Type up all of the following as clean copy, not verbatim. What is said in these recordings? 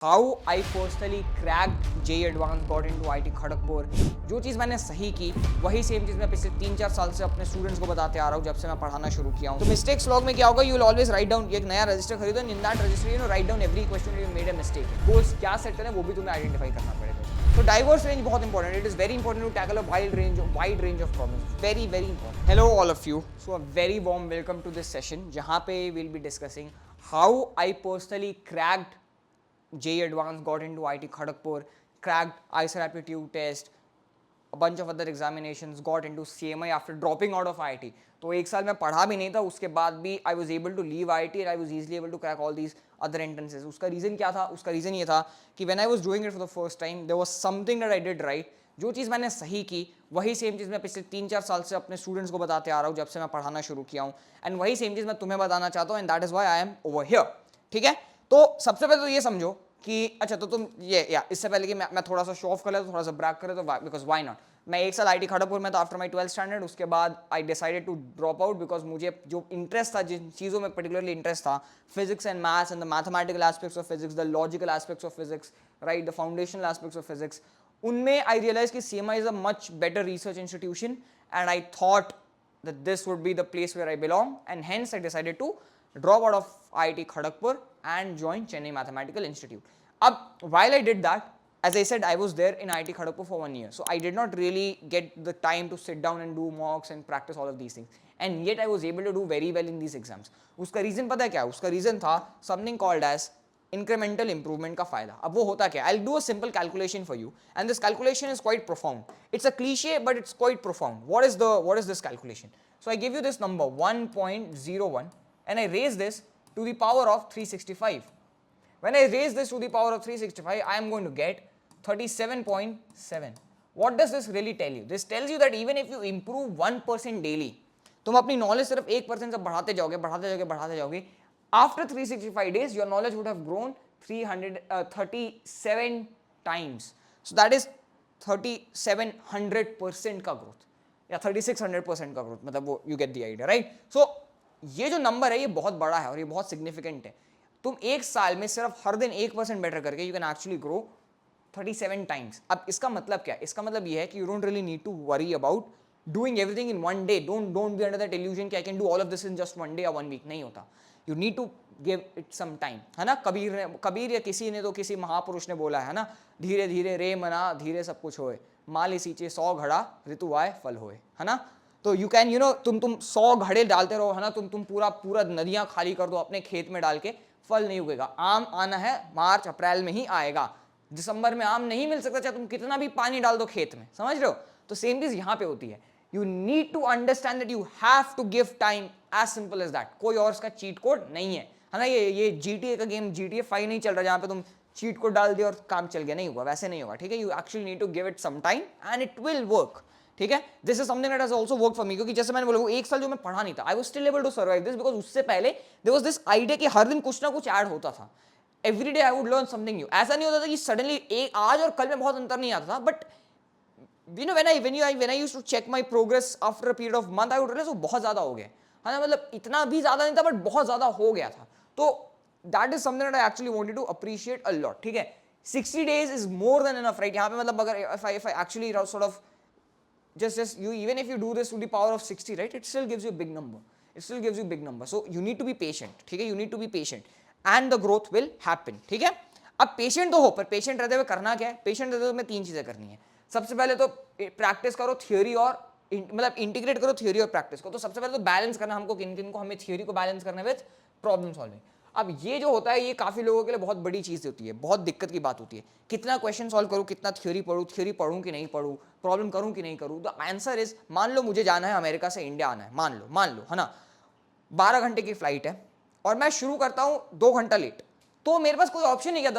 How I personally cracked J advance got in to I T Kharagpur. जो चीज़ मैंने सही की वही सेम चीज़ मैं पिछले 3-4 साल से अपने स्टूडेंट्स को बताते आ रहा हूँ जब से मैं पढ़ाना शुरू किया हूँ। तो मिस्टेक्स लॉग में क्या होगा, you will always write down. एक नया रजिस्टर खरीदो, in that register you write down every question you made a mistake. Goals क्या सेट करें वो भी तुम्हें आइडेंटिफाई करना पड़ेगा। तो डाइवर्स रेंज बहुत important, it is very important to tackle a wide range of problems, very very important. Hello all of you, so a very warm welcome to this session जहाँ पे will be discussing how I personally cracked JEE Advanced, got into IIT Kharagpur, cracked ICER aptitude test, a bunch of other examinations, got into CMI after dropping out of IIT. तो एक साल मैं पढ़ा भी नहीं था, उसके बाद भी I was able to leave IIT and I was easily able to crack all these other entrances. उसका रीज़न क्या था? उसका रीज़न ये था कि when I was doing it for the first time, there was something that I did right. जो चीज़ मैंने सही की वही सेम चीज़ मैं पिछले 3-4 साल से अपने स्टूडेंट्स को बताते आ रहा हूँ जब से मैं पढ़ाना शुरू किया हूँ, एंड वही सेम चीज़ मैं तुम्हें बताना चाहता हूँ, and that is why I am over here. ठीक है, तो सबसे पहले तो ये समझो कि अच्छा तो तुम ये या इससे पहले कि मैं थोड़ा सा शो ऑफ कर ले, थोड़ा सा ब्रैक करे, तो बिकॉज वाई नॉट। मैं एक साल आईटी खड़गपुर में था आफ्टर माई 12th स्टैंडर्ड। उसके बाद I decided to drop out because मुझे जो इंटरेस्ट था, जिन चीज़ों में पर्टिकुलरली इंटरेस्ट था, physics and maths and the mathematical aspects of physics, the logical aspects of physics, right, the foundational aspects of physics, उनमें आई रियलाइज कि CMI is a much better research institution and I thought that this would be the place where I belong, and hence I decided to drop out of IIT Kharagpur and join Chennai Mathematical Institute. While I did that, as I said, I was there in IIT Kharagpur for 1 year, so I did not really get the time to sit down and do mocks and practice all of these things, and yet I was able to do very well in these exams. उसका reason पता है क्या? उसका reason था something called as incremental improvement का फायदा। अब वो होता क्या? I will do a simple calculation for you, and this calculation is quite profound. It's a cliché but it's quite profound. What is this calculation? So I give you this number 1.01 and I raise this to the power of 365. When I raise this to the power of 365, I am going to get 37.7. What does this really tell you? This tells you that even if you improve 1% daily, तुम अपनी knowledge सिर्फ 1% से बढ़ाते जाओगे, after 365 days your knowledge would have grown 337 times. So that is 3700% का growth, या 3600% का growth, मतलब वो, you get the idea, right? So ये जो नंबर है ये बहुत बड़ा है और ये बहुत सिग्निफिकेंट है। तुम एक साल में सिर्फ हर दिन 1% बेटर करके you can actually grow 37 times. अब इसका मतलब क्या है? इसका मतलब ये है कि you don't really need to worry about doing everything in one day. Don't be under that illusion कि I can do all of this in just 1 day या 1 week। नहीं होता। You need to give it some time, है ना? कबीर या किसी ने तो, किसी महापुरुष ने बोला है ना, धीरे धीरे रे मना धीरे सब कुछ होए, माली सींचे 100 घड़ा ऋतु आए फल होए, है ना? तो यू कैन, तुम 100 घड़े डालते रहो, है ना, तुम पूरा नदियां खाली कर दो अपने खेत में डाल के, फल नहीं उगेगा। आम आना है मार्च अप्रैल में ही आएगा, दिसंबर में आम नहीं मिल सकता चाहे तुम कितना भी पानी डाल दो खेत में, समझ रहे हो? तो सेम चीज यहां पे होती है। You need to understand that you have to give time, as simple as that. कोई और इसका चीट कोड नहीं है ना? ये GTA का गेम GTA 5 नहीं चल रहा जहां पे तुम चीट कोड डाल दिया और काम चल गया, नहीं होगा, वैसे नहीं होगा। ठीक है, you actually need to give it some time and it will work. ठीक है, this is something that has also work for me, क्योंकि जैसे मैंने बोला एक साल जो मैं पढ़ा नहीं था, I was still able to survive this because उससे पहले देयर वाज दिस आइडिया कि हर दिन कुछ ना कुछ ऐड होता था। Every day I would learn something new. ऐसा नहीं होता था कि सडनली एक आज और कल में बहुत अंतर नहीं आता था, but when I used to check my progress after a period of month, I would realize वो बहुत ज्यादा हो गया है ना, मतलब इतना भी ज्यादा नहीं था बट बहुत ज्यादा हो गया था। तो that is something that I actually wanted to appreciate a lot। ठीक है, 60 days is more than enough, right? यहाँ पे मतलब अगर if I actually sort of just you, even if you do this to the power of 60, right, it still gives you a big number, so you need to be patient। ठीक है, you need to be patient and the growth will happen। ठीक है, अब patient तो हो, पर patient रहते हुए करना क्या है? पेशेंट रहते हुए तुम्हें 3 चीजें करनी है। सबसे पहले तो प्रैक्टिस करो थियोरी और मतलब इंटीग्रेट करो थियोरी और प्रैक्टिस को। तो सबसे पहले तो बैलेंस करना हमको, किन को हमें थियोरी को बैलेंस करना विद प्रॉब्लम सॉल्विंग। अब ये जो होता है ये काफी लोगों के लिए बहुत बड़ी चीज होती है, बहुत दिक्कत की बात होती है। कितना क्वेश्चन सॉल्व करूं, कितना थ्योरी पढ़ूं कि नहीं पढ़ूं, प्रॉब्लम करूं कि नहीं करूं? द आंसर इज, मान लो मुझे जाना है अमेरिका से इंडिया आना है, मान लो, है ना, 12 घंटे की फ्लाइट है और मैं शुरू करता हूं 2 घंटा लेट, तो मेरे पास कोई ऑप्शन नहीं है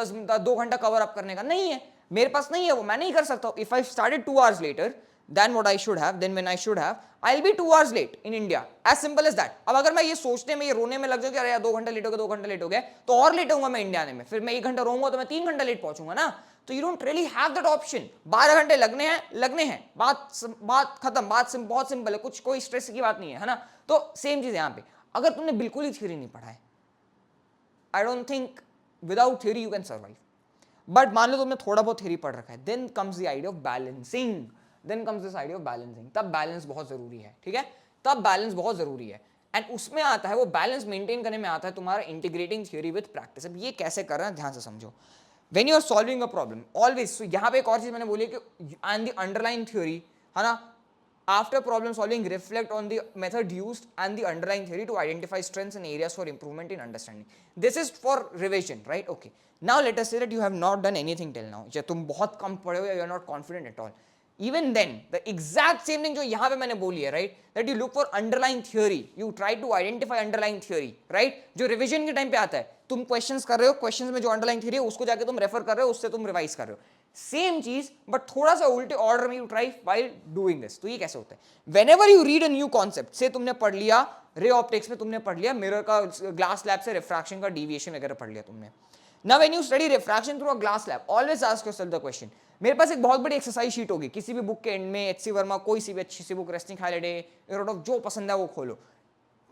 2 घंटा कवर अप करने का, नहीं है, मेरे पास नहीं है, वो मैं नहीं कर सकता। If I started 2 hours later than what I should have, then when I should have, I'll be 2 hours late in India, as simple as that। अब अगर मैं ये सोचने में, ये रोने में लग जाऊं कि अरे यार 2 घंटा लेट हो गया, तो और लेट होऊंगा मैं इंडिया आने में, फिर मैं 1 घंटा रोऊंगा तो मैं 3 घंटा लेट पहुंचूंगा ना। तो you don't really have that option. 12 घंटे लगने हैं, बात खत्म, बहुत सिंपल है, कुछ कोई स्ट्रेस की बात नहीं है ना? तो सेम चीज यहाँ पे, अगर तुमने बिल्कुल ही थ्योरी नहीं पढ़ा है, I don't think without theory you can survive. But मान लो तुमने थोड़ा बहुत थ्योरी पढ़ रखा है, then comes the idea of balancing, then comes this idea of balancing, तब बैलेंस बहुत जरूरी है, ठीक है, तब बैलेंस बहुत जरूरी है। एंड उसमें आता है, वो बैलेंस मेंटेन करने में आता है तुम्हारा इंटीग्रेटिंग थ्योरी विद प्रैक्टिस। अब ये कैसे कर रहे हैं ध्यान से समझो। When you are solving a problem always, यहाँ पे एक और चीज मैंने बोली कि एंड द अंडरलाइन थ्योरी, है ना, after problem solving reflect on the method used and the underlying theory to identify strengths and areas for improvement in understanding. This is for revision, right? Okay, now let us say that you have not done anything till now, या तुम बहुत कम पढ़े हो या you are not confident at all. Even then the exact same thing जो यहाँ पे मैंने बोली है, right, that you look for underlying theory, you try to identify underlying theory, right, जो revision के टाइम पे आता है, तुम questions कर रहे हो, questions में जो underlying theory है उसको जाके तुम refer कर रहे हो, उससे तुम revise कर रहे हो, सेम चीज बट थोड़ा सा उल्टे ऑर्डर में you try while doing this. तो ये कैसे होता है, whenever you read a new concept, से तुमने पढ़ लिया रे ऑप्टिक्स में, तुमने पढ़ लिया मिरर का, ग्लास स्लैब से रिफ्रैक्शन का डेविएशन वगैरह पढ़ लिया तुमने। Now when you study refraction through a glass slab, always ask yourself the question, मेरे पास एक बहुत बड़ी एक्सरसाइज शीट होगी किसी भी बुक के एंड में, एचसी वर्मा कोई सी भी अच्छी सी बुक, रेस्टिंग हॉलिडे, जो पसंद है वो खोलो,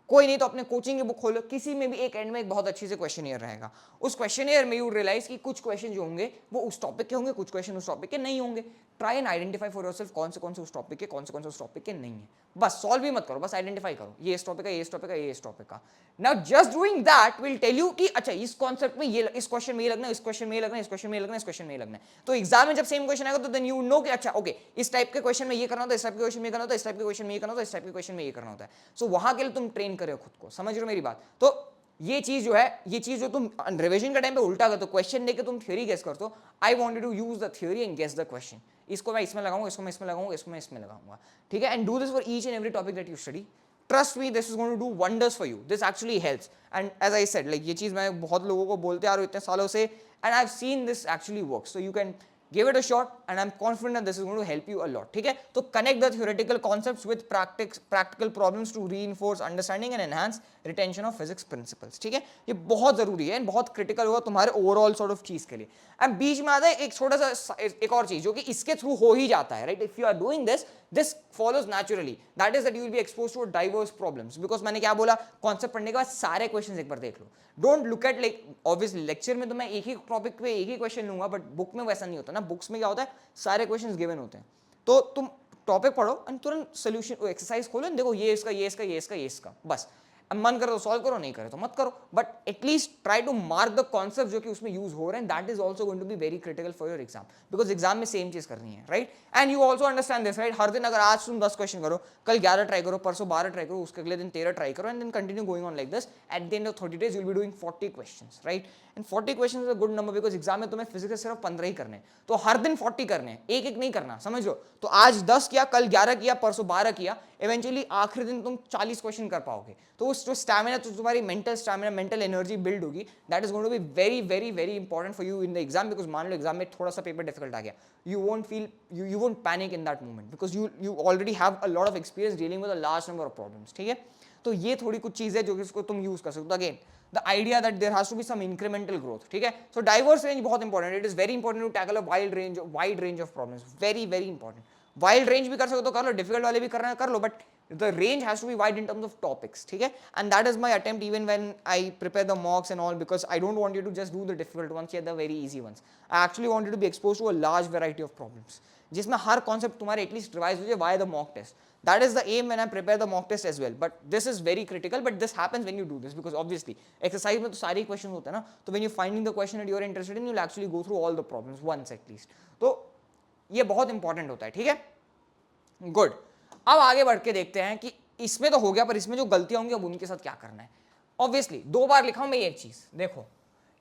कोई नहीं तो अपने कोचिंग की बुक खोलो, किसी में भी एक एंड में एक बहुत अच्छी से क्वेश्चनियर रहेगा। उस क्वेश्चनियर में यू रियलाइज कि कुछ क्वेश्चन जो होंगे वो उस टॉपिक के होंगे, कुछ क्वेश्चन उस टॉपिक के नहीं होंगे। Try and identify for yourself कौन से उस टॉपिक के, कौन से उस टॉपिक के नहीं है। बस सॉल्व भी मत करो, बस आइडेंटिफाई करो, ये इस टॉपिक का, ये इस टॉपिक का, ये इस टॉपिक का। Now just doing that will tell you कि अच्छा इस कॉन्सेप्ट में ये, इस क्वेश्चन में ये लगना है, इस क्वेश्चन में ये लगना है, इस क्वेश्चन में ये लगना है, इस क्वेश्चन में ये लगना है। तो एग्जाम में जब सेम क्वेश्चन आएगा तो देन यू नो कि अच्छा ओके इस टाइप के क्वेश्चन में ये करना होता है, इस टाइप के क्वेश्चन में करना होता है, इस टाइप के क्वेश्चन में ये करना होता है, इस टाइप के क्वेश्चन में ये करना होता है। सो वहां के लिए तुम ट्रेन करो खुद को, समझ रहे हो मेरी बात। तो ये चीज जो है, ये चीज जो तुम रिवीजन के टाइम पे उल्टा करते हो, क्वेश्चन लेके तुम थ्योरी गेस करते हो, I wanted to use the theory and guess the question, इसको मैं इसमें लगाऊंगा, इसको मैं इसमें लगाऊंगा, इसको मैं इसमें लगाऊंगा, ठीक है। And do this for each and every topic that you study, trust me this is going to do wonders for you, this actually helps. And as I said like ये चीज मैं बहुत लोगों को बोलते आ रहा हूं इतने सालों से, and I have seen this actually works, so you can give it a shot and I'm confident that this is going to help you a lot, ठीक है। तो connect the theoretical concepts with practical problems to reinforce understanding and enhance retention of physics principles, ठीक है। ये बहुत जरूरी है, बहुत क्रिटिकल होगा तुम्हारे ओवरऑल सॉर्ट ऑफ चीज के लिए। अब बीच में आता है एक छोटा सा एक और चीज जो कि इसके थ्रू हो ही जाता है, right, if you are doing this follows naturally, that is that you will be exposed to diverse problems, because मैंने क्या बोला, कॉन्सेप्ट पढ़ने के बाद सारे क्वेश्चंस एक बार देख लो, don't look at like obviously lecture में तो मैं एक ही टॉपिक पे एक ही क्वेश्चन लूंगा, बट बुक में वैसा नहीं होता ना, बुक्स में क्या होता है सारे क्वेश्चंस गिवन होते हैं, तो तुम टॉपिक पढ़ो एंड तुरंत सोल्यूशन एक्सरसाइज खोलो, देखो ये इसका, ये इसका, ये इसका, ये इसका, बस अब मन करे तो सॉल्व करो, नहीं करे तो मत करो, but at least try to mark the concept जो कि उसमें यूज हो रहे हैं, that is also going to be very critical for your exam, because exam में सेम चीज करनी है, right. And you also understand this, right, हर दिन अगर आज तुम 10 क्वेश्चन करो, कल 11 ट्राई करो, परसों 12 ट्राई करो, उसके अगले दिन 13 ट्राई करो, and then continue going on like this, at the end of 30 days you will be doing 40 questions, right. And 40 questions is a good number, because exam में तुम्हें फिजिक्स के सिर्फ 15 ही करने, तो हर दिन 40 करने, एक एक नहीं करना, समझ लो। तो आज 10 किया, कल 11 किया, परसों 12 किया, इवेंचुअली आखिरी दिन तुम 40 क्वेश्चन कर पाओगे, तो उस जो स्टैमिना, तो तुम्हारी mental stamina, mental energy build होगी, that is going to be very very very important for you in the exam, because मान लो एग्जाम में थोड़ा सा पेपर डिफिकल्ट आ गया, you won't feel, you won't panic in that moment, because you already have a lot of experience dealing with a large number of problems, ठीक है। तो ये थोड़ी कुछ चीजें जो कि इसको तुम यूज कर सकते हो। Again the idea that there has to be some incremental growth, ठीक है। so diverse range बहुत important, it is very important to tackle a wide range of problems, very very important। Wild range भी कर सकते हो तो कर लो, difficult वाले भी करना है कर लो, but the range has to be wide in terms of topics, ठीक है। and that is my attempt even when I prepare the mocks and all, because I don't want you to just do the difficult ones या the very easy ones, I actually want you to be exposed to a large variety of problems, जिसमें हर concept तुम्हारे at least revise हो जाए via the mock test। That is the aim when I prepare the mock test as well, but this is very critical, but this happens when you do this, because obviously exercise में तो सारे questions होते हैं ना, तो when you finding the question that you are interested in, you'll actually go through all the problems once at least, तो ये बहुत important होता है, ठीक है। गुड, अब आगे बढ़ के देखते हैं कि इसमें तो हो गया, पर इसमें जो गलतियां होंगी अब उनके साथ क्या करना है। ऑब्वियसली 2 बार लिखा हूं मैं एक चीज, देखो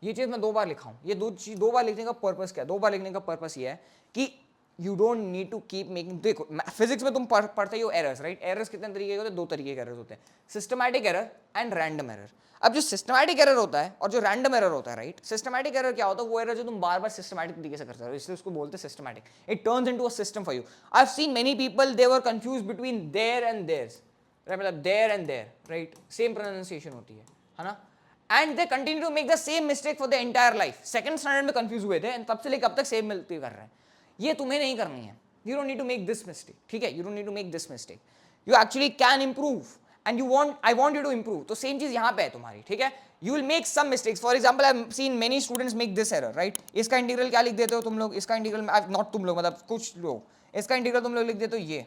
ये चीज मैं 2 बार लिखा हूं, ये 2 बार लिखने का पर्पस क्या है, 2 बार लिखने का पर्पस ये है कि you don't need to keep making, देखो फिजिक्स में तुम पढ़ते ही हो एरर्स, राइट। एरर्स कितने तरीके के होते हैं, 2 तरीके के एरर्स होते हैं, systematic error and random error. अब जो सिस्टमैटिक एरर होता है और जो रैंडम एरर होता है, राइट, सिस्टमैटिक एरर क्या होता है, वो एरर जो तुम बार बार सिस्टमैटिक तरीके से करते हो, इसलिए उसको बोलते हैं systematic, it turns into a system for you. I have seen many people, they were confused between there and theirs, मतलब there and there, right, same pronunciation होती है ना, and they continue to make the same mistake for the entire life. Second standard में confuse हुए थे, तब से लेकर अब तक सेम मिलती कर रहे हैं, ये तुम्हें नहीं करनी है। You don't need to make this mistake, ठीक है, you don't need to make this mistake, you actually can improve, and I want you to improve, तो सेम चीज यहाँ पे है तुम्हारी, ठीक है. You will make some mistakes. For example I have seen many students make this error, right. इसका integral क्या लिख देते हो तुम लोग, इसका इंटीग्रल नॉट तुम लोग मतलब कुछ लोग, इसका इंटीग्रल तुम लोग लिख देते हो ये.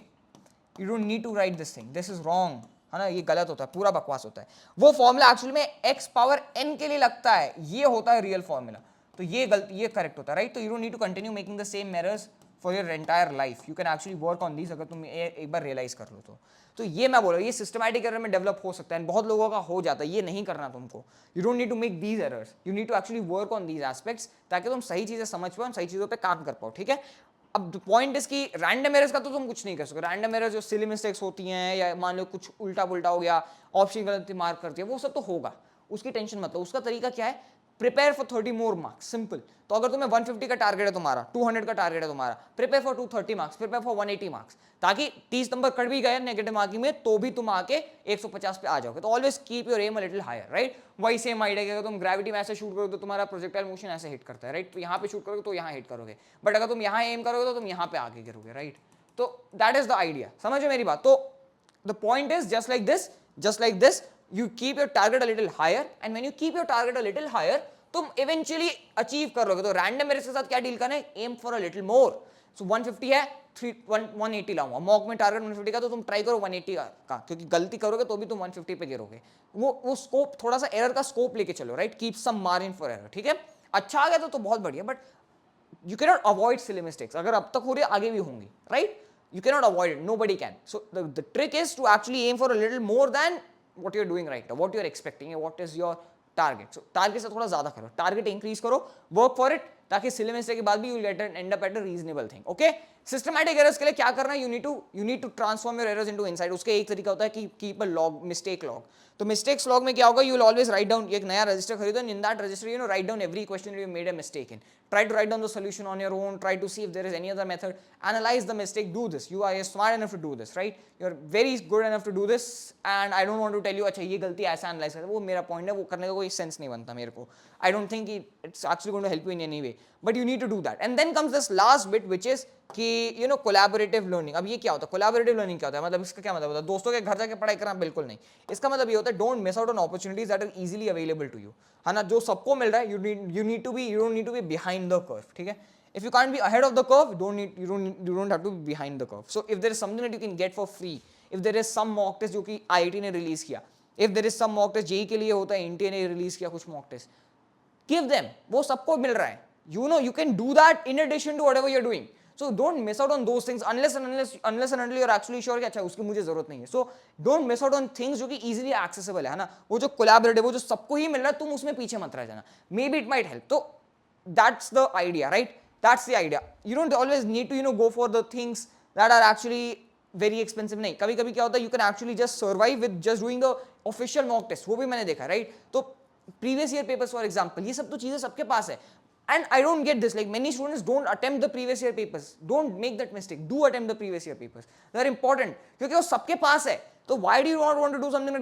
You don't need to write this thing, this is wrong, है ना, ये गलत होता है, पूरा बकवास होता है. वो फॉर्मूला एक्चुअली में x पावर n के लिए लगता है, ये होता है रियल फॉर्मूला. तो ये गलती, ये करेक्ट होता है, राइट. तो you don't need to continue making the same errors for your entire life. You can actually work on this, अगर तुम एक बार रियलाइज कर लो तो ये मैं बोल रहा हूँ, ये सिस्टमैटिक एरर में डेवलप हो सकता है, बहुत लोगों का हो जाता है, ये नहीं करना तुमको. You don't need to make these errors, you need to actually work on these aspects, ताकि तुम सही चीजें समझ पाओ, सही चीजों पे काम कर पाओ, ठीक है. अब पॉइंट इसकी रैंडम एरर्स का तो तुम कुछ नहीं कर सकते. रैंडम एरर्स जो सिली मिस्टेक्स होती हैं, या मान लो कुछ उल्टा पुल्टा हो गया, ऑप्शन गलती मार्क करती है, वो सब तो होगा, उसकी टेंशन मत लो. उसका तरीका क्या है, prepare for 30 more marks, simple. तो अगर तुम्हें 150 का टारगेट है तुम्हारा, 200 का टारगेट है तुम्हारा, prepare for 230 marks, prepare for 180 marks, ताकि 30 नंबर कट भी गए नेगेटिव मार्किंग में तो भी तुम आके 150 पे आ जाओगे. तो always keep your aim a little higher, right. वही सेम आइडिया कि अगर तुम ग्रेविटी में ऐसे शूट करोगे तो तुम्हारा प्रोजेक्टाइल मोशन ऐसे हिट करता है, राइट. तो यहाँ पे शूट करोगे तो यहाँ हिट करोगे, बट अगर तुम यहाँ एम करोगे तो तुम यहाँ पे आगे गिरोगे, राइट. तो दैट इज द आइडिया, समझो मेरी बात. तो the point is just like this, you keep your target a little higher, and when you keep your target a little higher, तुम eventually achieve कर लोगे. तो रैंडम एरर्स के साथ क्या डील करना है, aim for a little more. So 150 है, 180 लाऊंगा, मॉक में टारगेट 150 का, तो तुम ट्राई करो 180 का, क्योंकि गलती करोगे तो भी तुम 150 पे गिरोगे. वो स्कोप, थोड़ा सा एरर का स्कोप लेके चलो, right. Keep some margin for error, ठीक है. अच्छा आ गया तो बहुत बढ़िया, but you can not avoid silly mistakes. अगर अब तक हो रही है आगे भी होंगी, right. You cannot avoid it, nobody can. So the trick is to actually aim for a little more than what you're doing right now, what you're expecting, what is your target. So target से थोड़ा ज़्यादा करो, target increase करो, work for it, ताकि silly mistake के बाद भी you'll end up at a reasonable thing. Okay? Systematic errors के लिए क्या करना है, you need to transform your errors into insight. उसके एक तरीका होता है कि keep a log, mistake log. तो मिस्टेक्स लॉग में क्या होगा, you will always write down, एक नया रजिस्टर खरीदो, in that register you know right down every question you made a mistake in. Try to write down the solution on your own, try to see if there is any other method, analyze the mistake, do this. You are smart enough to do this, right? You're very good enough to do this, and I don't want to tell you अच्छा ये गलती ऐसा analyse करते, वो मेरा point है, वो करने का कोई सेंस नहीं बनता मेरे को. I don't think it's actually going to help you in any way, but you need to do that. And then comes this last bit, which is कि you know collaborative learning. अब ये क्या होता है, collaborative learning क्या होता है, मतलब इसका क्या मतलब होता है, दोस्तों के घर जाके पढ़ाई करना, बिल्कुल नहीं. इसका मतलब ये होता है don't miss out on opportunities that are easily available to you, है ना. जो सबको मिल रहा है, you don't need to be behind the curve, ठीक है. If you can't be ahead of the curve, you don't have to be behind the curve. So if there is something that you can get for free, if there is some mock test जो कि IIT ने release किया, if there is some mock test JEE के लिए होता है, India ने release किया कुछ mock test, give them, वो सबको मिल रहा है. You know you can do that in addition to whatever you're doing. So don't miss out on those things unless and until you're actually sure कि अच्छा उसकी मुझे जरूरत नहीं है. So don't miss out on things जो कि easily accessible है ना. वो जो collaborative, वो जो सबको ही मिल रहा है, तुम उसमें पीछे मत रह जाना. Maybe it might help. तो that's the idea, right? That's the idea. You don't always need to go for the things that are actually very expensive. नहीं, कभी कभी क्या होता है, you can actually just survive with just doing the official mock test. वो भी मैंने देखा, right? तो previous year papers for example, ये सब तो चीजें सबके पास है. And I don't get this, like many students don't attempt the previous year papers. Don't make that mistake. Do attempt the previous year papers. They are important क्योंकि वो सबके पास है. तो why do you not want to do something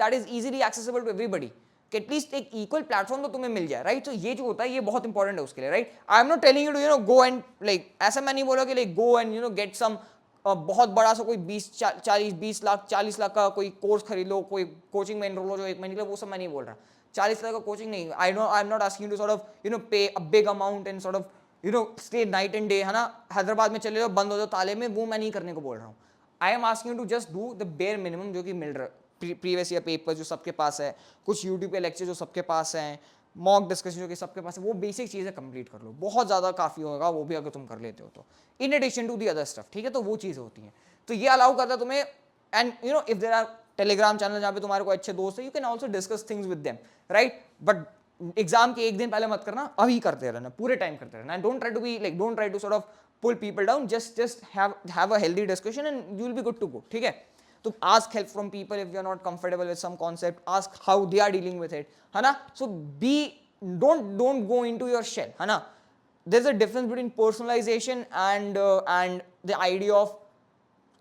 that is easily accessible to everybody? कि at least एक equal platform तो तुम्हें मिल जाए, राइट. तो ये जो होता है ये बहुत इंपॉर्टेंट है उसके लिए, right. I am not telling you to go and like, ऐसा मैं नहीं बोला कि like go and get some बहुत बड़ा सा कोई 20 लाख का कोई कोर्स खरीद लो, कोई कोचिंग में एनरोल हो जो 1 महीने के लिए, वो सब मैं नहीं बोल रहा. 40 लाख का कोचिंग नहीं. I am not asking to sort of pay a big amount and sort of stay night and day, है ना. हैदराबाद में चले जाओ, बंद हो जाओ ताले में, वो मैं नहीं करने को बोल रहा हूँ. I am asking to just do the bare minimum जो कि मिल रहा है. प्रीवियस ईयर पेपर जो सबके पास है, कुछ यूट्यूब पे लेक्चर जो सबके पास हैं, मॉक डिस्कशन जो कि सबके पास है, वो बेसिक चीज़ें कंप्लीट कर लो. बहुत ज़्यादा काफ़ी होगा वो भी अगर तुम कर लेते हो तो, in addition to the other stuff, ठीक है. तो वो चीज़ें होती हैं. तो ये अलाउ करता है तुम्हें. And if there are Telegram channel जहाँ पे तुम्हारे को अच्छे दोस्त है, you can also discuss things with them, right. But exam के एक दिन पहले मत करना, अभी करते रहना, पूरे टाइम करते रहना. And don't try to sort of pull people down. Just have a healthy discussion and you will be good to go, ठीक है. तो ask help from people if you are not comfortable with some concept. Ask how they are dealing with it, है ना. So don't go into your shell, है ना. There's a difference between personalization and the idea of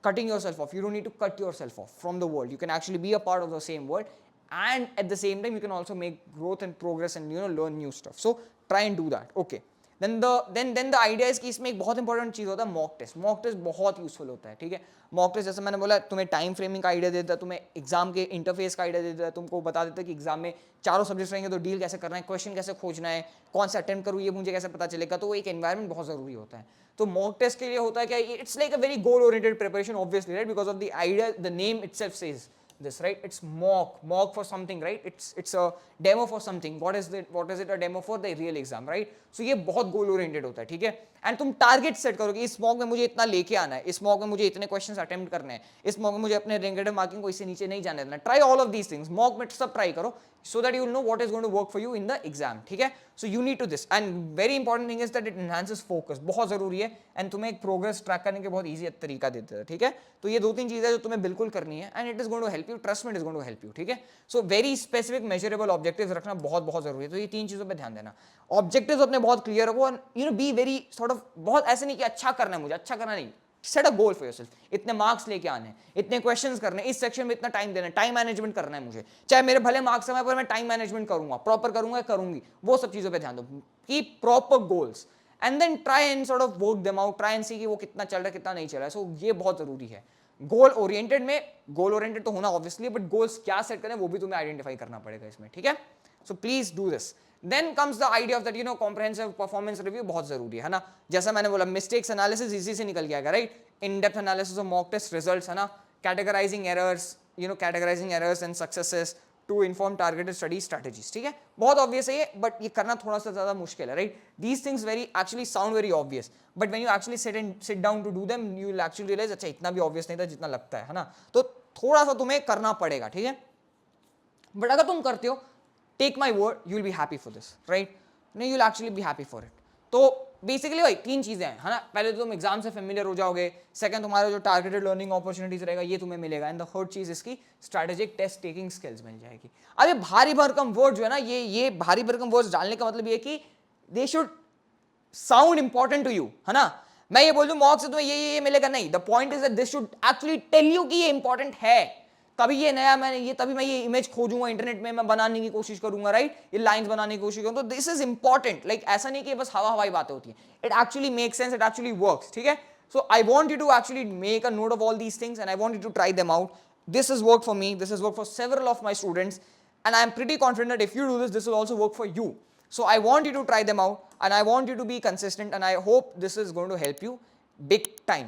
cutting yourself off. You don't need to cut yourself off from the world. You can actually be a part of the same world, and at the same time you can also make growth and progress and learn new stuff. So try and do that. Okay. then the idea is कि इसमें एक बहुत important चीज़ होता है mock test. Mock test बहुत useful होता है, ठीक है. मॉक टेस्ट जैसे मैंने बोला तुम्हें टाइम फ्रेमिंग का आइडिया देता है, तुम्हें एग्जाम के इंटरफेस का आइडिया देता है, तुमको बता देता है कि एग्जाम में चारों सब्जेक्ट्स रहेंगे तो डील कैसे करना है, क्वेश्चन कैसे खोजना है, कौन सा अटेम्प्ट करूँ ये मुझे कैसे पता चलेगा. तो वो एक एनवायरमेंट बहुत जरूरी होता है. तो मॉक टेस्ट के लिए होता है क्या, it's like a very goal oriented preparation obviously, right, because of the idea, the name itself says this, right? It's mock for something, right? It's a demo for something. What is it a demo for? The real exam, right? So ये बहुत goal oriented होता है, ठीक है. And तुम target set करोगे, इस mock में मुझे इतना लेके आना है, इस मॉक में मुझे इतने क्वेश्चंस अटेम्प्ट करने हैं, इस मॉक में मुझे अपने नेगेटिव मार्किंग को इससे नीचे नहीं जाने देना. Try all of these things, mock में सब ट्राई करो, so that you will know what is going to work for you in the exam, ठीक है. So you need to this, and very important thing is that it enhances focus, बहुत जरूरी है, and तुम्हें एक progress track करने के बहुत ईजी तरीका देता है, ठीक है. तो ये 2-3 चीजें जो तुम्हें बिल्कुल करनी है, and it is going to help you, trust me, it is going to help you, ठीक है. So very specific measurable objectives रखना बहुत बहुत जरूरी है. तो ये 3 चीजों पे ध्यान देना. ऑब्जेक्टिव्स अपने बहुत क्लियर रखो, and you know be very sort of, बहुत ऐसे नहीं कि अच्छा करना है मुझे, अच्छा करना नहीं. Set a goal for yourself, इतने मार्क्स लेके आने हैं, इतने क्वेश्चंस करने, इस सेक्शन में इतना टाइम देना है, टाइम मैनेजमेंट करना है मुझे, चाहे मेरे भले मार्क्स समय पर मैं टाइम मैनेजमेंट करूंगा, प्रॉपर करूंगा, करूंगी, वो सब चीजों पे ध्यान दो. की proper goals, and then try and sort of work them out, try and see कि वो कितना चल रहा है कितना नहीं चल रहा है. सो ये बहुत जरूरी है. गोल ओरिएंटेड में, गोल ओरिएंटेड तो होना ऑब्वियसली, बट गोल्स क्या सेट करें वो भी तुम्हें आइडेंटिफाई करना पड़ेगा इसमें, ठीक है. So please do this. Then comes the idea of that, you know, comprehensive performance review बहुत जरूरी है ना. जैसा मैंने बोला, मिस्टेक्स एनालिसिस इजी से निकल गया, right. In depth analysis of mock test results, है ना. Categorising errors, you know, categorising errors and successes to inform targeted study strategies, ठीक है. बहुत ऑब्वियस है ये, बट ये करना थोड़ा सा ज्यादा मुश्किल है, right. These things very actually sound very obvious, but when you actually sit down to do them, you will actually realise अच्छा इतना भी ऑब्वियस नहीं था जितना लगता है ना. तो थोड़ा सा तुम्हें करना पड़ेगा, ठीक है. बट अगर तुम करते हो, take my word, you will be happy for this, right. नहीं, you will actually be happy for it. तो बेसिकली भाई 3 चीजें हैं, है ना. पहले तो तुम एग्जाम से फेमिलियर हो जाओगे, सेकंड तुम्हारा जो टारगेटेड लर्निंग अपॉर्चुनिटीज रहेगा ये तुम्हें मिलेगा, एंड द थर्ड चीज इसकी स्ट्रेटेजिक टेस्ट टेकिंग स्किल्स मिल जाएगी. अब ये भारी भरकम वर्ड जो है ना, ये भारी भरकम वर्ड्स डालने का मतलब ये है कि they should sound important to you, है ना. मैं ये बोल दूं मॉक से तुम्हें ये मिलेगा, नहीं. The point is that this should actually tell you कि ये इंपॉर्टेंट है. तभी ये नया तभी मैं ये इमेज खोजूंगा इंटरनेट में, मैं बनाने की कोशिश करूंगा, राइट. ये लाइंस बनाने की कोशिश करूंगा. तो दिस इज इंपॉर्टेंट. लाइक ऐसा नहीं कि बस हवाई बातें होती हैं. It actually make sense, it actually works, ठीक है. So I want you to actually make a note of all these things, and I want you to try them out. This is work for me, this is work for several of my students, and I am pretty confident that if you do this, this will also work for you. So I want you to try them out, and I want you to be consistent, and I hope this is going to help you big time.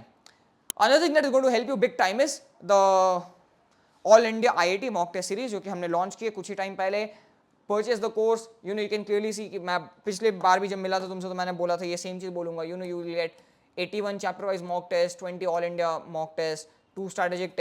Another thing that is going to help you big time is the All India IIT mock test series, जो कि हमने launch किए कुछ ही time पहले. Purchase the course, you know, you can clearly see कि मैं पिछले बार भी जब मिला था तुमसे तो मैंने बोला था ये सेम चीज बोलूंगा. You know, you will get 81 chapter wise mock test, 20 all India mock test, 2 strategic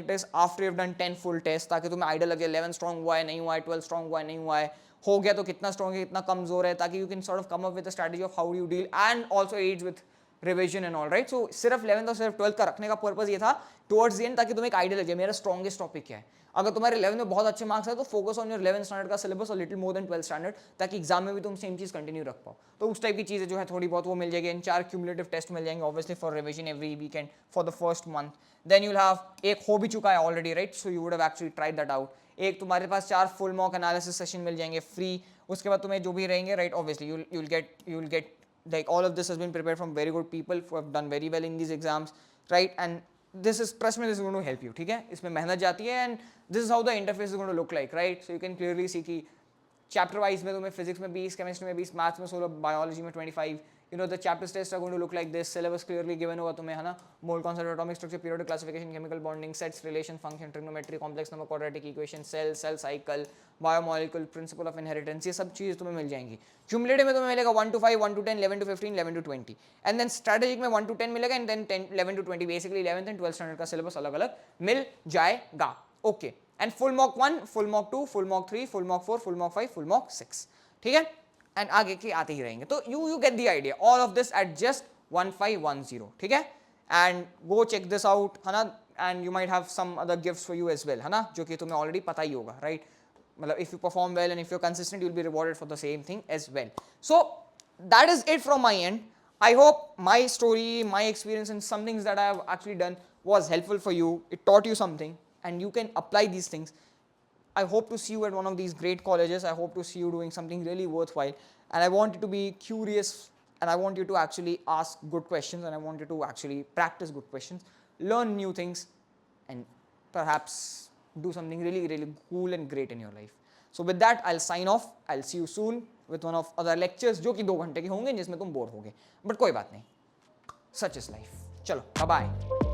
tests after you've done 10 full tests, ताकि तुम्हें आइडिया लगे 11 स्ट्रॉन्ग हुआ है नहीं हुआ है, 12 स्ट्रॉन्ग हुआ है नहीं हुआ है, हो गया तो कितना स्ट्रॉन्ग है कितना कमजोर है, ताकि you can sort of come up with a strategy of how you deal, and also aids with revision and all, right. So सिर्फ 11th और सिर्फ 12th का रखने का पर्पज ये था टुवर्ड्स द एंड, ताकि तुम्हें एक आइडिया लगे मेरा स्ट्रॉन्गेस्ट टॉपिक क्या है. अगर तुम्हारे 11th में बहुत अच्छे मार्क्स है तो focus on your 11th standard का सिलेबस और little more than 12th standard, ताकि एग्जाम में भी तुम सेम चीज कंटिन्यू रख पाओ. तो उस टाइप की चीजें जो है थोड़ी बहुत वो मिल जाएगी. इन 4 क्यूमुलेटिव टेस्ट मिल जाएंगे obviously for revision every weekend for the first month. Then you will have, एक हो भी चुका है already, right. So you would have actually tried that out. एक तुम्हारे पास 4 फुल मॉक एनालिसिस सेशन मिल जाएंगे फ्री. उसके बाद तुम्हें जो भी रहेंगे, right, obviously you will get like all of this has been prepared from very good people who have done very well in these exams, right. And this is, trust me, this is going to help you, ठीक है. इसमें मेहनत जाती है, and this is how the interface is going to look like, right. So you can clearly see कि chapter wise में तुम्हें physics में 20, chemistry में 20, maths में 16, biology में 25, you know, the chapter tests are going to look like this. Syllabus clearly given होगा तुम्हें, है ना. Mole concept, atomic structure, periodic classification, chemical bonding, sets, relation, function, trigonometry, complex number, quadratic equation, cell cycle, biomolecule, principle of inheritance, ये सब चीज़ तुम्हें मिल जाएंगी. Cumulative में तुम्हें मिलेगा 1 to 5, 1 to 10, 11 to 15, 11 to 20, and then strategic में 1 to 10 मिलेगा, and then 10, 11 to 20, basically 11th and 12th standard का syllabus अलग अलग मिल जाएगा. Okay. And full mock 1, full mock 2, full mock 3, full mock 4, full mock 5, full mock 6, ठीक है. And आगे के आते ही रहेंगे. तो you get the idea. All of this at just 1510, ठीक है. And go check this out, है ना. And you might have some other gifts for you as well, है ना, जो कि तुम्हें ऑलरेडी पता ही होगा, राइट. मतलब if you perform well and if you consistent you will be rewarded for the same thing as well. So that is it from my end. I hope my story, my experience, and some things that I have actually done was helpful for you. It taught you something, and you can apply these things. I hope to see you at one of these great colleges. I hope to see you doing something really worthwhile. and I want you to be curious, and I want you to actually ask good questions, and I want you to actually practice good questions, learn new things, and perhaps do something really, really cool and great in your life. So with that, I'll sign off. I'll see you soon with one of other lectures जो कि 2 घंटे के होंगे जिसमें तुम bore होगे, but कोई बात नहीं, सच इज लाइफ. चलो, बाय बाय.